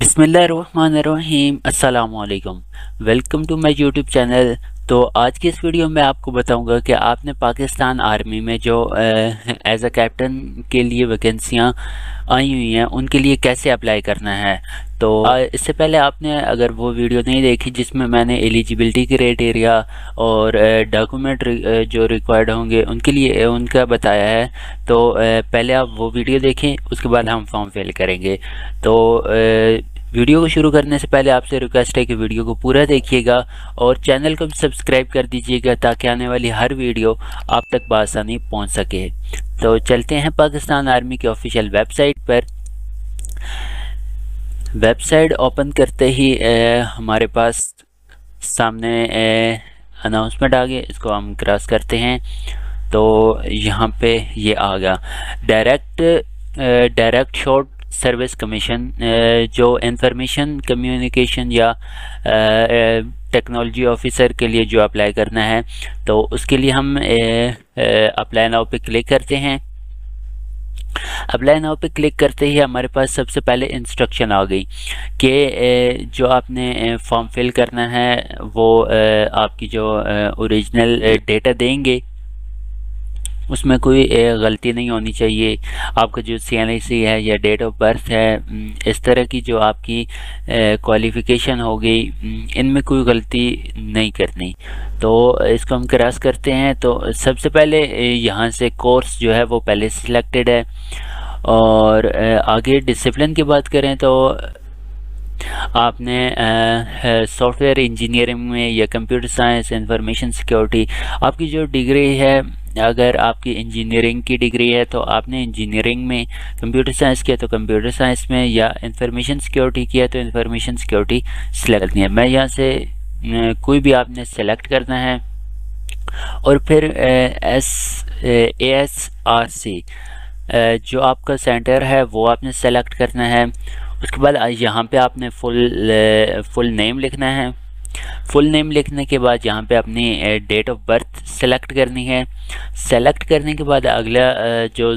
बिस्मिल्लाहिर्रहमानिर्रहीम अस्सलामुअलैकुम। Welcome to my YouTube channel. तो आज की इस वीडियो में आपको बताऊंगा कि आपने पाकिस्तान आर्मी में जो एज अ कैप्टन के लिए वैकेंसियां आई हुई हैं उनके लिए कैसे अप्लाई करना है। तो इससे पहले आपने अगर वो वीडियो नहीं देखी जिसमें मैंने एलिजिबिलिटी क्राइटेरिया और डॉक्यूमेंट जो रिक्वायर्ड होंगे उनके लिए उनका बताया है, तो पहले आप वो वीडियो देखें, उसके बाद हम फॉर्म फिल करेंगे। तो वीडियो को शुरू करने से पहले आपसे रिक्वेस्ट है कि वीडियो को पूरा देखिएगा और चैनल को सब्सक्राइब कर दीजिएगा ताकि आने वाली हर वीडियो आप तक बआसानी पहुंच सके। तो चलते हैं पाकिस्तान आर्मी की ऑफिशियल वेबसाइट पर। वेबसाइट ओपन करते ही हमारे पास सामने अनाउंसमेंट आ गया, इसको हम क्रॉस करते हैं तो यहाँ पे ये आ गया डायरेक्ट शॉर्ट सर्विस कमीशन, जो इंफॉर्मेशन कम्युनिकेशन या टेक्नोलॉजी ऑफिसर के लिए जो अप्लाई करना है। तो उसके लिए हम अप्लाई नाउ पे क्लिक करते हैं। अप्लाई नाउ पे क्लिक करते ही हमारे पास सबसे पहले इंस्ट्रक्शन आ गई कि जो आपने फॉर्म फिल करना है वो आपकी जो ओरिजिनल डेटा देंगे उसमें कोई गलती नहीं होनी चाहिए। आपका जो CNIC है या डेट ऑफ बर्थ है, इस तरह की जो आपकी क्वालिफ़िकेशन हो गई, इनमें कोई गलती नहीं करनी। तो इसको हम क्रॉस करते हैं। तो सबसे पहले यहाँ से कोर्स जो है वो पहले सिलेक्टेड है। और आगे डिसिप्लिन की बात करें तो आपने सॉफ्टवेयर इंजीनियरिंग में या कंप्यूटर साइंस, इंफॉर्मेशन सिक्योरिटी, आपकी जो डिग्री है, अगर आपकी इंजीनियरिंग की डिग्री है तो आपने इंजीनियरिंग में, कंप्यूटर साइंस किया तो कंप्यूटर साइंस में, या इंफॉर्मेशन सिक्योरिटी किया तो इंफॉर्मेशन सिक्योरिटी सेलेक्ट करनी है। मैं यहाँ से कोई भी आपने सेलेक्ट करना है और फिर ASRC जो आपका सेंटर है वो आपने सेलेक्ट करना है। उसके बाद यहाँ पे आपने फुल नेम लिखना है। फुल नेम लिखने के बाद यहाँ पे अपनी डेट ऑफ बर्थ सेलेक्ट करनी है। सेलेक्ट करने के बाद अगला जो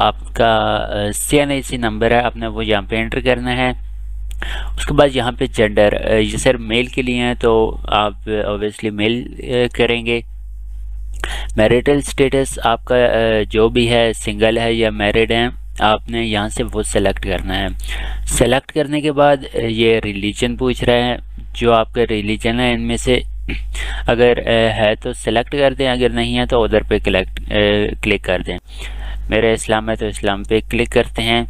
आपका CNIC नंबर है आपने वो यहाँ पे एंटर करना है। उसके बाद यहाँ पे जेंडर, ये सर मेल के लिए हैं तो आप ऑब्वियसली मेल करेंगे। मैरिटल स्टेटस आपका जो भी है, सिंगल है या मैरिड है, आपने यहाँ से वो सेलेक्ट करना है। सेलेक्ट करने के बाद ये रिलीजन पूछ रहा है, जो आपका रिलीजन है इनमें से अगर है तो सेलेक्ट कर दें, अगर नहीं है तो उधर पे क्लिक कर दें। मेरा इस्लाम है तो इस्लाम पे क्लिक करते हैं।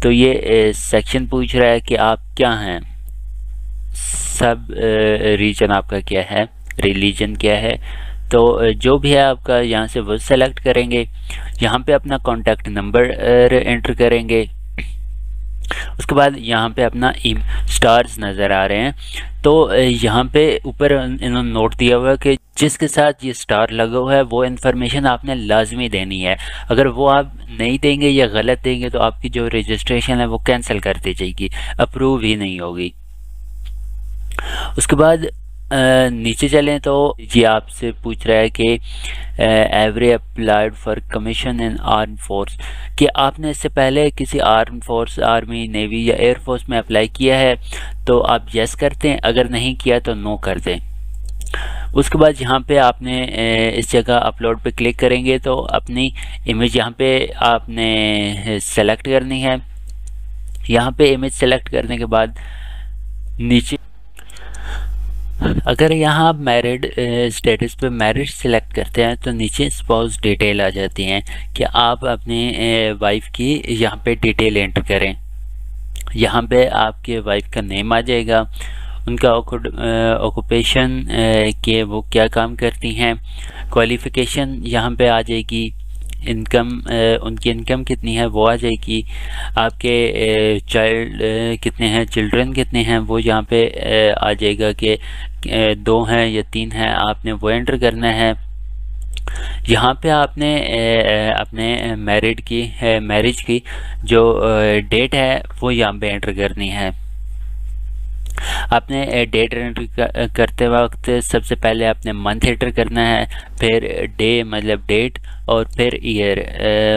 तो ये सेक्शन पूछ रहा है कि आप क्या हैं, सब रीजन आपका क्या है, रिलीजन क्या है। तो जो भी है आपका यहाँ से वो सेलेक्ट करेंगे। यहाँ पे अपना कॉन्टैक्ट नंबर एंटर करेंगे। उसके बाद यहाँ पे अपना स्टार्स नज़र आ रहे हैं, तो यहाँ पे ऊपर इन्होंने नोट दिया हुआ है कि जिसके साथ ये स्टार लगा हुआ है वो इन्फॉर्मेशन आपने लाजमी देनी है। अगर वो आप नहीं देंगे या गलत देंगे तो आपकी जो रजिस्ट्रेशन है वो कैंसिल कर दी जाएगी, अप्रूव ही नहीं होगी। उसके बाद नीचे चलें तो ये आपसे पूछ रहा है कि every applied for commission in arm force, कि आपने इससे पहले किसी आर्म फोर्स, आर्मी, नेवी या एयर फोर्स में अप्लाई किया है तो आप यस करते हैं, अगर नहीं किया तो नो कर दें। उसके बाद यहाँ पे आपने इस जगह अपलोड पे क्लिक करेंगे तो अपनी इमेज यहाँ पे आपने सेलेक्ट करनी है। यहाँ पे इमेज सेलेक्ट करने के बाद नीचे अगर यहाँ आप मैरिड स्टेटस पे मैरिड सेलेक्ट करते हैं तो नीचे स्पाउस डिटेल आ जाती हैं कि आप अपने वाइफ की यहाँ पे डिटेल एंटर करें। यहाँ पे आपके वाइफ का नेम आ जाएगा, उनका ऑक्यूपेशन के वो क्या काम करती हैं, क्वालिफ़िकेशन यहाँ पे आ जाएगी, इनकम उनकी इनकम कितनी है वो आ जाएगी, आपके चाइल्ड कितने हैं, चिल्ड्रन कितने हैं वो यहाँ पे आ जाएगा कि 2 हैं या 3 हैं, आपने वो एंटर करना है। यहाँ पे आपने अपने मैरिज की जो डेट है वो यहाँ पे एंटर करनी है। आपने डेट एंटर करते वक्त सबसे पहले आपने मंथ एंटर करना है, फिर डे मतलब डेट और फिर ईयर,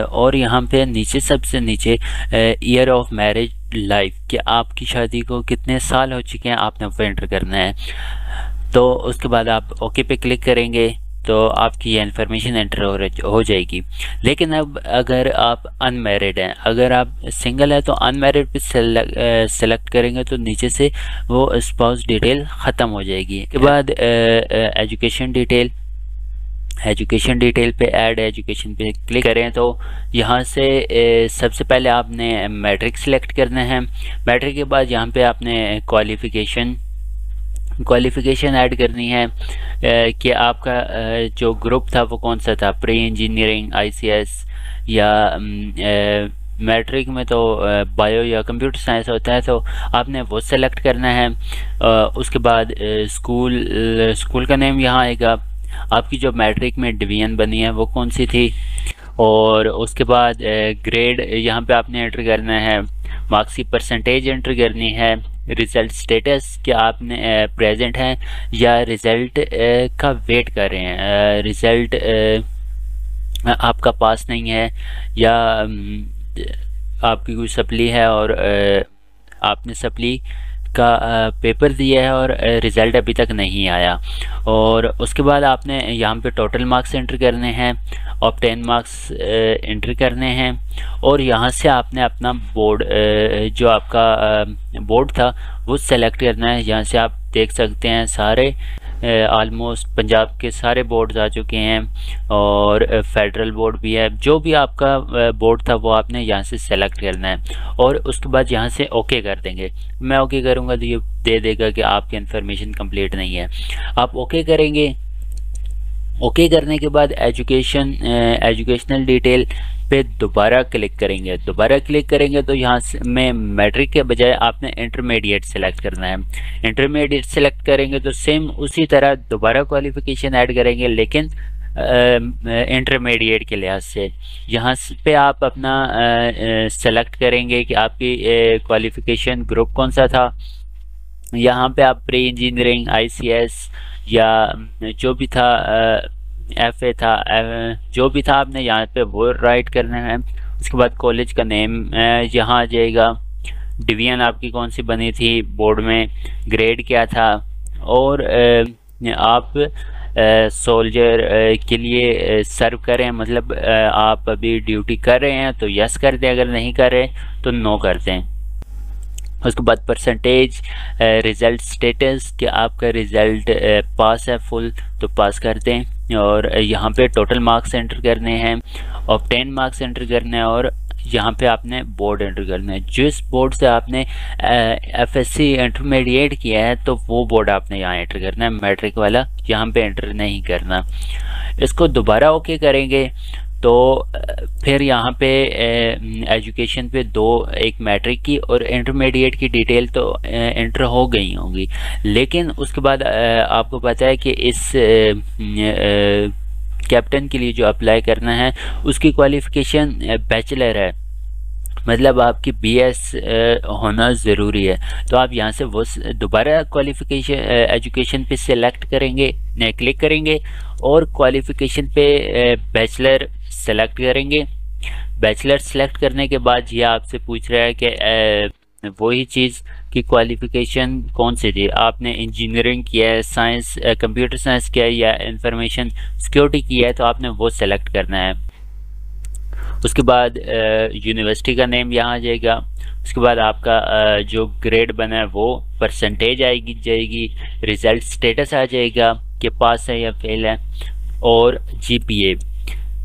और यहाँ पे नीचे सबसे नीचे ईयर ऑफ मैरिज लाइफ कि आपकी शादी को कितने साल हो चुके हैं, आपने वो एंटर करना है। तो उसके बाद आप ओके पे क्लिक करेंगे तो आपकी ये इन्फॉर्मेशन एंटर हो जाएगी। लेकिन अब अगर आप अनमैरिड हैं, अगर आप सिंगल हैं तो अनमैरिड पे सेलेक्ट करेंगे तो नीचे से वो स्पाउस डिटेल ख़त्म हो जाएगी। उसके बाद एजुकेशन डिटेल पे ऐड एजुकेशन पे क्लिक करें तो यहाँ से सबसे पहले आपने मैट्रिक सेलेक्ट करना है। मैट्रिक के बाद यहाँ पे आपने क्वालिफ़िकेशन ऐड करनी है कि आपका जो ग्रुप था वो कौन सा था, प्री इंजीनियरिंग, आईसीएस या मैट्रिक में तो बायो या कंप्यूटर साइंस होता है, तो आपने वो सेलेक्ट करना है। उसके बाद स्कूल का नेम यहाँ आएगा, आपकी जो मैट्रिक में डिवीज़न बनी है वो कौन सी थी, और उसके बाद ग्रेड यहाँ पे आपने एंटर करना है, मार्क्स की परसेंटेज एंटर करनी है, रिज़ल्ट स्टेटस कि आपने प्रेजेंट हैं या रिज़ल्ट का वेट कर रहे हैं, रिज़ल्ट आपका पास नहीं है या आपकी कोई सप्ली है और आपने सप्ली का पेपर दिया है और रिज़ल्ट अभी तक नहीं आया। और उसके बाद आपने यहाँ पे टोटल मार्क्स एंटर करने हैं, ऑब्टेन मार्क्स एंटर करने हैं, और यहाँ से आपने अपना बोर्ड जो आपका बोर्ड था वो सेलेक्ट करना है। यहाँ से आप देख सकते हैं सारे ऑलमोस्ट पंजाब के सारे बोर्ड्स आ चुके हैं और फेडरल बोर्ड भी है। जो भी आपका बोर्ड था वो आपने यहाँ से सेलेक्ट करना है और उसके बाद यहाँ से ओके कर देंगे। मैं ओके करूँगा तो ये दे देगा कि आपकी इन्फॉर्मेशन कंप्लीट नहीं है। आप ओके करेंगे। ओके करने के बाद एजुकेशनल डिटेल पे दोबारा क्लिक करेंगे तो यहाँ से में मैट्रिक के बजाय आपने इंटरमीडिएट सेलेक्ट करना है। इंटरमीडिएट सेलेक्ट करेंगे तो सेम उसी तरह दोबारा क्वालिफिकेशन ऐड करेंगे, लेकिन इंटरमीडिएट के लिहाज से यहाँ पे आप अपना सेलेक्ट करेंगे कि आपकी क्वालिफिकेशन ग्रुप कौन सा था। यहाँ पे आप प्री इंजीनियरिंग, आईसीएस या जो भी था, एफए था, जो भी था आपने यहाँ पे वो राइट करना है। उसके बाद कॉलेज का नेम यहाँ आ जाएगा, डिवीज़न आपकी कौन सी बनी थी बोर्ड में, ग्रेड क्या था, और आप सोल्जर के लिए सर्व करें, मतलब आप अभी ड्यूटी कर रहे हैं तो यस कर दें, अगर नहीं कर रहे तो नो कर दें। उसके बाद परसेंटेज, रिज़ल्ट स्टेटस कि आपका रिज़ल्ट पास है फुल तो पास कर दें, और यहाँ पे टोटल मार्क्स एंटर करने हैं, ऑब्टेन मार्क्स एंटर करने हैं, और यहाँ पे आपने बोर्ड एंटर करना है। जिस बोर्ड से आपने एफएससी इंटरमीडिएट किया है तो वो बोर्ड आपने यहाँ एंटर करना है, मैट्रिक वाला यहाँ पे एंटर नहीं करना। इसको दोबारा ओके करेंगे तो फिर यहाँ पे एजुकेशन पे एक मैट्रिक की और इंटरमीडिएट की डिटेल तो एंटर हो गई होंगी, लेकिन उसके बाद आपको पता है कि इस कैप्टन के लिए जो अप्लाई करना है उसकी क्वालिफ़िकेशन बैचलर है, मतलब आपकी बीएस होना ज़रूरी है। तो आप यहाँ से वो दोबारा क्वालिफ़िकेशन एजुकेशन पे सेलेक्ट करेंगे, क्लिक करेंगे और क्वालिफ़िकेशन पे बैचलर सेलेक्ट करेंगे। बैचलर सेलेक्ट करने के बाद ये आपसे पूछ रहा है कि वही चीज़ की क्वालिफ़िकेशन कौन सी थी, आपने इंजीनियरिंग किया है, साइंस, कंप्यूटर साइंस किया है या इंफॉर्मेशन सिक्योरिटी किया है, तो आपने वो सेलेक्ट करना है। उसके बाद यूनिवर्सिटी का नेम यहाँ आ जाएगा। उसके बाद आपका जो ग्रेड बना है वो परसेंटेज जाएगी, रिज़ल्ट स्टेटस आ जाएगा कि पास है या फेल है, और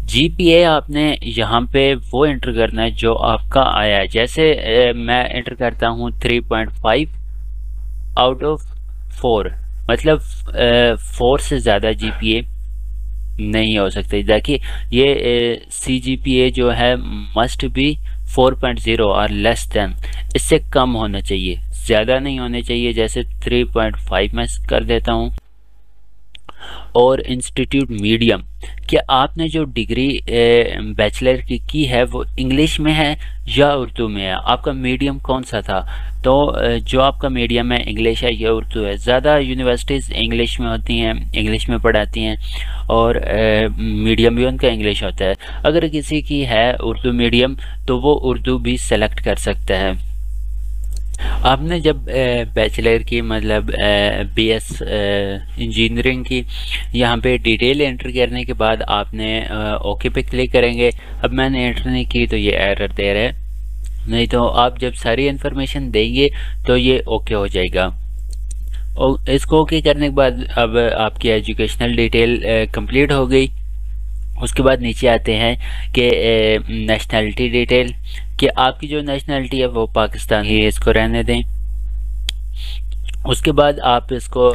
जीपीए आपने यहाँ पे वो एंटर करना है जो आपका आया है। जैसे मैं एंटर करता हूँ 3.5 आउट ऑफ 4, मतलब 4 से ज़्यादा जीपीए नहीं हो सकते। देखिए ये CGPA जो है मस्ट बी 4.0 और लेस देन, इससे कम होना चाहिए, ज़्यादा नहीं होने चाहिए। जैसे 3.5 मैं कर देता हूँ। और इंस्टीट्यूट मीडियम कि आपने जो डिग्री बैचलर की है वो इंग्लिश में है या उर्दू में है, आपका मीडियम कौन सा था। तो जो आपका मीडियम है इंग्लिश है या उर्दू है। ज़्यादा यूनिवर्सिटीज़ इंग्लिश में होती हैं, इंग्लिश में पढ़ाती हैं, और मीडियम भी उनका इंग्लिश होता है। अगर किसी की है उर्दू मीडियम तो वो उर्दू भी सेलेक्ट कर सकता है। आपने जब बैचलर की मतलब बीएस इंजीनियरिंग की, यहाँ पे डिटेल एंटर करने के बाद आपने ओके पे क्लिक करेंगे। अब मैंने एंटर नहीं की तो ये एरर दे रहा है, नहीं तो आप जब सारी इन्फॉर्मेशन देंगे तो ये ओके हो जाएगा। और इसको ओके करने के बाद अब आपकी एजुकेशनल डिटेल कंप्लीट हो गई। उसके बाद नीचे आते हैं कि नेशनैलिटी डिटेल, कि आपकी जो नेशनैलिटी है वो पाकिस्तानी है, इसको रहने दें। उसके बाद आप इसको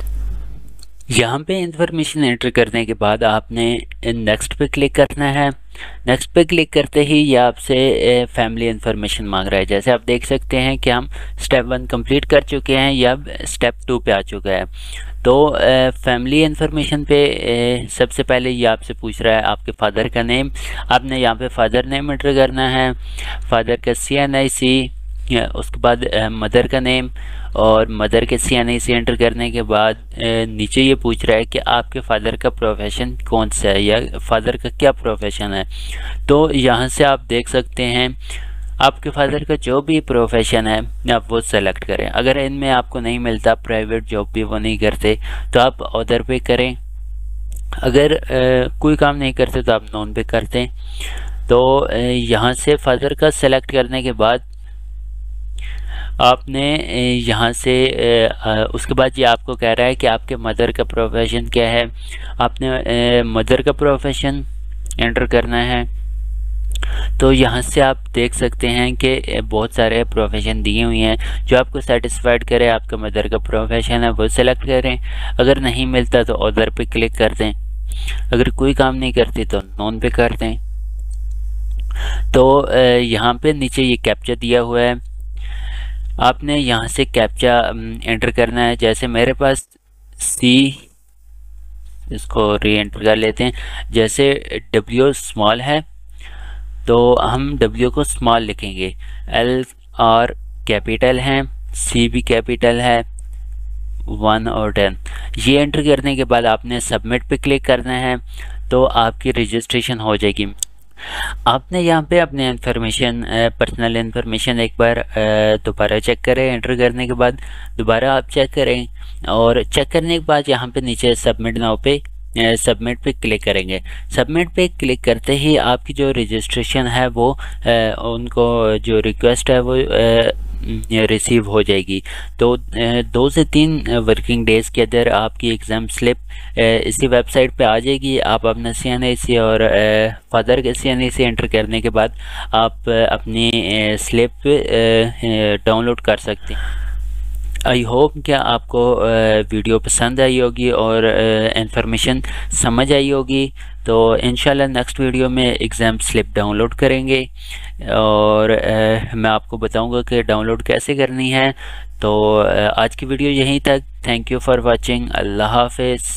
यहाँ पे इंफॉर्मेशन एंटर करने के बाद आपने नेक्स्ट पे क्लिक करना है। नेक्स्ट पे क्लिक करते ही ये आपसे फैमिली इंफॉर्मेशन मांग रहा है। जैसे आप देख सकते हैं कि हम स्टेप 1 कंप्लीट कर चुके हैं, या स्टेप 2 पे आ चुका है। तो फैमिली इंफॉर्मेशन पे सबसे पहले ये आपसे पूछ रहा है आपके फादर का नेम। आपने यहाँ पे फादर नेम एंटर करना है, फादर का CNIC, उसके बाद मदर का नेम, और मदर के CNIC एंटर करने के बाद नीचे ये पूछ रहा है कि आपके फादर का प्रोफेशन कौन सा है, या फादर का क्या प्रोफेशन है। तो यहाँ से आप देख सकते हैं आपके फादर का जो भी प्रोफेशन है आप वो सेलेक्ट करें। अगर इनमें आपको नहीं मिलता, प्राइवेट जॉब भी वो नहीं करते, तो आप अदर पे करें। अगर कोई काम नहीं करते तो आप नॉन पे करते हैं। तो यहाँ से फादर का सेलेक्ट करने के बाद आपने यहाँ से उसके बाद ये आपको कह रहा है कि आपके मदर का प्रोफेशन क्या है। आपने मदर का प्रोफेशन एंटर करना है। तो यहाँ से आप देख सकते हैं कि बहुत सारे प्रोफेशन दिए हुए हैं, जो आपको सेटिस्फाइड करे आपका मदर का प्रोफेशन है वो सेलेक्ट करें। अगर नहीं मिलता तो अदर पे क्लिक कर दें। अगर कोई काम नहीं करती तो नॉन पे कर दें। तो यहाँ पे नीचे ये कैप्चा दिया हुआ है, आपने यहाँ से कैप्चा एंटर करना है। जैसे मेरे पास C, इसको री एंटर कर लेते हैं। जैसे W स्मॉल है तो हम W को स्मॉल लिखेंगे, LR कैपिटल है, C भी कैपिटल है, 1 और 10। ये एंटर करने के बाद आपने सबमिट पे क्लिक करना है, तो आपकी रजिस्ट्रेशन हो जाएगी। आपने यहाँ पे अपने इंफॉर्मेशन, पर्सनल इंफॉर्मेशन एक बार दोबारा चेक करें। एंटर करने के बाद दोबारा आप चेक करें, और चेक करने के बाद यहाँ पे नीचे सबमिट नाउ पे सबमिट पे क्लिक करेंगे। सबमिट पे क्लिक करते ही आपकी जो रजिस्ट्रेशन है वो उनको जो रिक्वेस्ट है वो रिसीव हो जाएगी। तो 2 से 3 वर्किंग डेज़ के अंदर आपकी एग्ज़ाम स्लिप इसी वेबसाइट पे आ जाएगी। आप अपना CNIC और फादर का CNIC एंटर करने के बाद आप अपनी स्लिप डाउनलोड कर सकते हैं। आई होप कि आपको वीडियो पसंद आई होगी और इन्फॉर्मेशन समझ आई होगी। तो इंशाल्लाह नेक्स्ट वीडियो में एग्ज़ाम स्लिप डाउनलोड करेंगे, और मैं आपको बताऊंगा कि डाउनलोड कैसे करनी है। तो आज की वीडियो यहीं तक। Thank you for watching. अल्लाह हाफ़िज़।